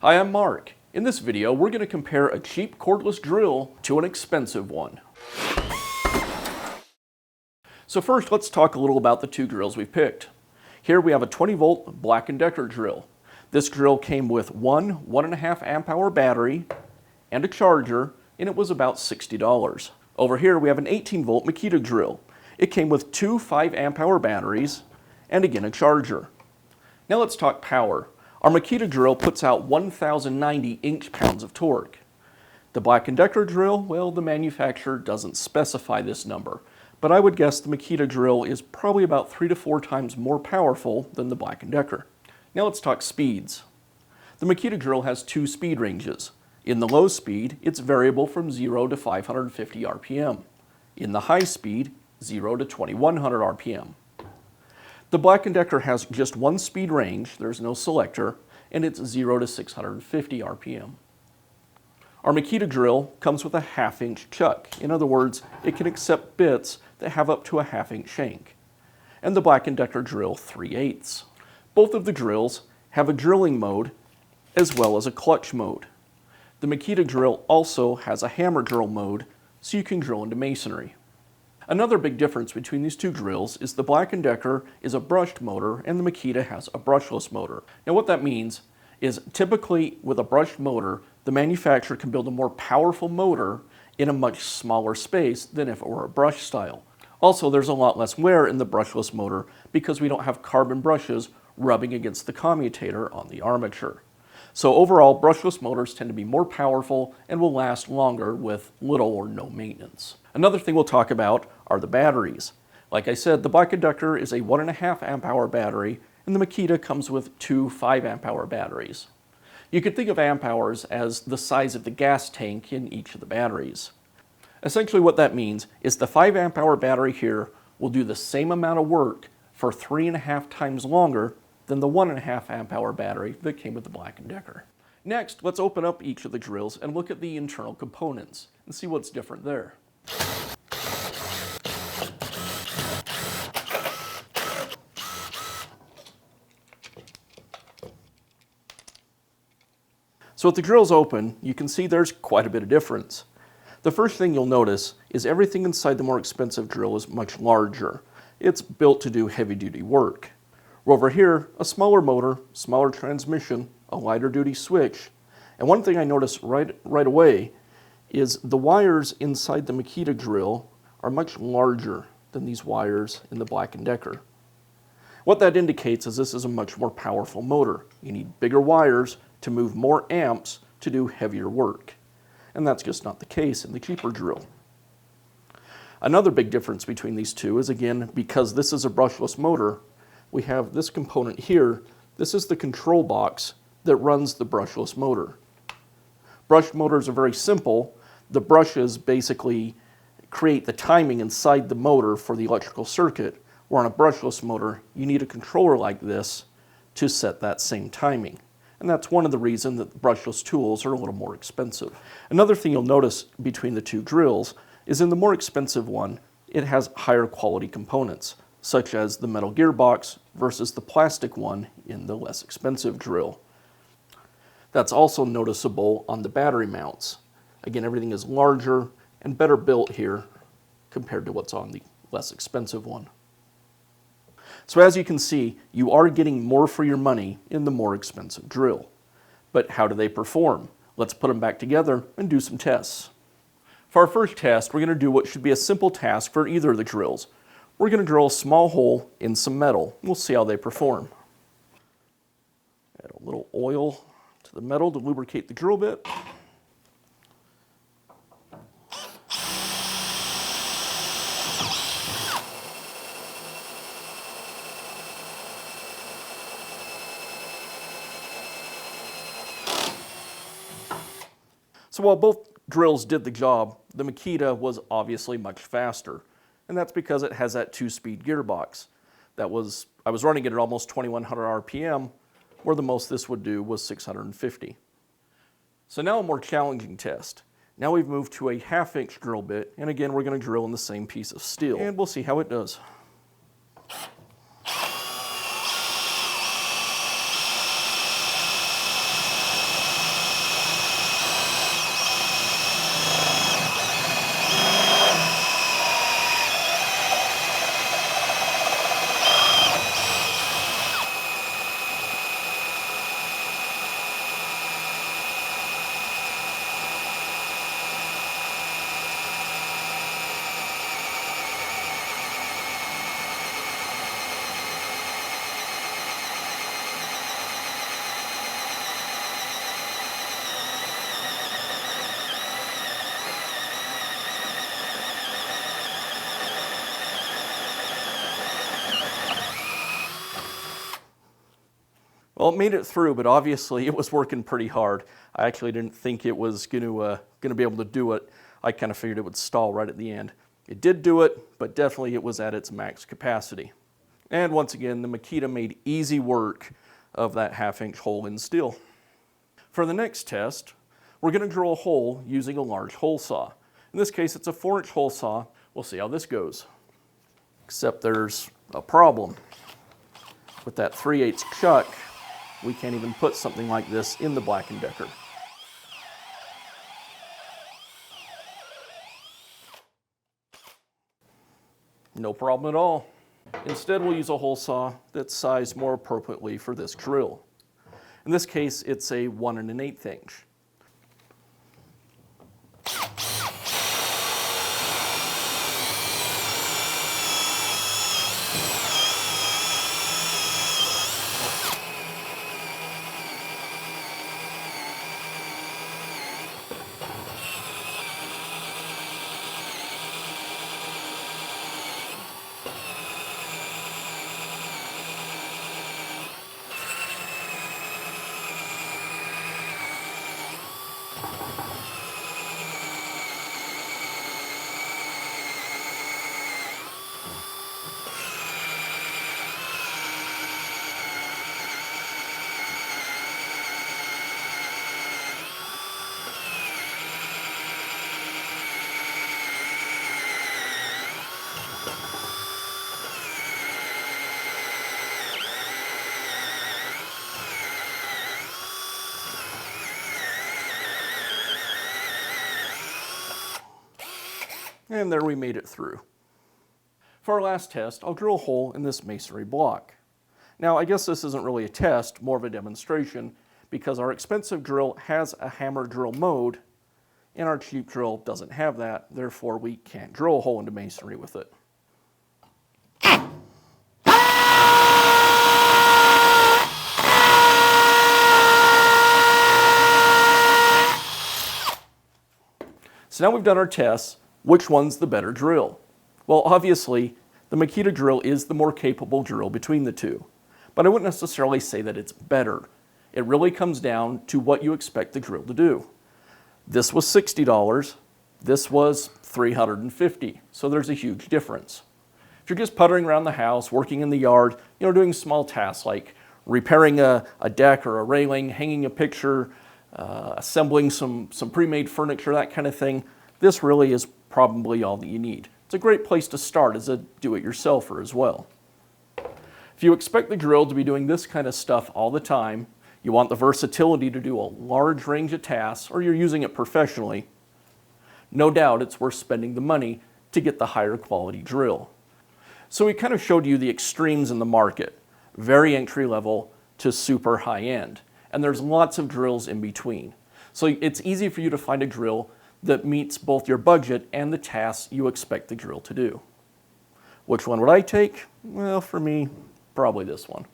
Hi, I'm Mark. In this video, we're going to compare a cheap cordless drill to an expensive one. So first, let's talk a little about the two drills we've picked. Here we have a 20-volt Black & Decker drill. This drill came with one 1.5 amp hour battery and a charger, and it was about $60. Over here we have an 18-volt Makita drill. It came with two 5 amp hour batteries and again a charger. Now let's talk power. Our Makita drill puts out 1,090 inch-pounds of torque. The Black & Decker drill, well, the manufacturer doesn't specify this number, but I would guess the Makita drill is probably about 3 to 4 times more powerful than the Black & Decker. Now let's talk speeds. The Makita drill has two speed ranges. In the low speed, it's variable from 0 to 550 RPM. In the high speed, 0 to 2100 RPM. The Black & Decker has just one speed range, there's no selector, and it's 0 to 650 RPM. Our Makita drill comes with a 1/2 inch chuck. In other words, it can accept bits that have up to a 1/2 inch shank. And the Black & Decker drill 3/8. Both of the drills have a drilling mode as well as a clutch mode. The Makita drill also has a hammer drill mode, so you can drill into masonry. Another big difference between these two drills is the Black & Decker is a brushed motor and the Makita has a brushless motor. Now what that means is typically with a brushed motor, the manufacturer can build a more powerful motor in a much smaller space than if it were a brush style. Also, there's a lot less wear in the brushless motor because we don't have carbon brushes rubbing against the commutator on the armature. So overall, brushless motors tend to be more powerful and will last longer with little or no maintenance. Another thing we'll talk about are the batteries. Like I said, the Black & Decker is a 1.5 amp hour battery, and the Makita comes with two 5 amp hour batteries. You could think of amp hours as the size of the gas tank in each of the batteries. Essentially what that means is the 5 amp hour battery here will do the same amount of work for 3.5 times longer than the 1.5 amp hour battery that came with the Black & Decker. Next, let's open up each of the drills and look at the internal components and see what's different there. So with the drills open, you can see there's quite a bit of difference. The first thing you'll notice is everything inside the more expensive drill is much larger. It's built to do heavy-duty work. Over here, a smaller motor, smaller transmission, a lighter duty switch, and one thing I noticed right away is the wires inside the Makita drill are much larger than these wires in the Black & Decker. What that indicates is this is a much more powerful motor. You need bigger wires to move more amps to do heavier work. And that's just not the case in the cheaper drill. Another big difference between these two is, again, because this is a brushless motor, we have this component here. This is the control box that runs the brushless motor. Brushed motors are very simple. The brushes basically create the timing inside the motor for the electrical circuit, where on a brushless motor, you need a controller like this to set that same timing. And that's one of the reasons that brushless tools are a little more expensive. Another thing you'll notice between the two drills is in the more expensive one, it has higher quality components, such as the metal gearbox versus the plastic one in the less expensive drill. That's also noticeable on the battery mounts. Again, everything is larger and better built here compared to what's on the less expensive one. So as you can see, you are getting more for your money in the more expensive drill. But how do they perform? Let's put them back together and do some tests. For our first test, we're going to do what should be a simple task for either of the drills. We're going to drill a small hole in some metal. We'll see how they perform. Add a little oil to the metal to lubricate the drill bit. So while both drills did the job, the Makita was obviously much faster. And that's because it has that 2-speed gearbox. I was running it at almost 2100 RPM, where the most this would do was 650. So now a more challenging test. Now we've moved to a 1/2 inch drill bit, and again we're going to drill in the same piece of steel. And we'll see how it does. Well, it made it through, but obviously it was working pretty hard. I actually didn't think it was going to be able to do it. I kind of figured it would stall right at the end. It did do it, but definitely it was at its max capacity. And once again, the Makita made easy work of that 1/2 inch hole in steel. For the next test, we're going to drill a hole using a large hole saw. In this case, it's a 4-inch hole saw. We'll see how this goes. Except there's a problem. With that 3/8 chuck, we can't even put something like this in the Black & Decker. No problem at all. Instead, we'll use a hole saw that's sized more appropriately for this drill. In this case, it's a 1 1/8 inch. And there we made it through. For our last test, I'll drill a hole in this masonry block. Now, I guess this isn't really a test, more of a demonstration, because our expensive drill has a hammer drill mode, and our cheap drill doesn't have that, therefore we can't drill a hole into masonry with it. So now we've done our tests. Which one's the better drill? Well, obviously, the Makita drill is the more capable drill between the two, but I wouldn't necessarily say that it's better. It really comes down to what you expect the drill to do. This was $60, this was $350, so there's a huge difference. If you're just puttering around the house, working in the yard, doing small tasks like repairing a deck or a railing, hanging a picture, assembling some pre-made furniture, that kind of thing, this really is probably all that you need. It's a great place to start as a do-it-yourselfer as well. If you expect the drill to be doing this kind of stuff all the time, you want the versatility to do a large range of tasks, or you're using it professionally, no doubt it's worth spending the money to get the higher quality drill. So we kind of showed you the extremes in the market, very entry level to super high end, and there's lots of drills in between. So it's easy for you to find a drill that meets both your budget and the tasks you expect the drill to do. Which one would I take? Well, for me, probably this one.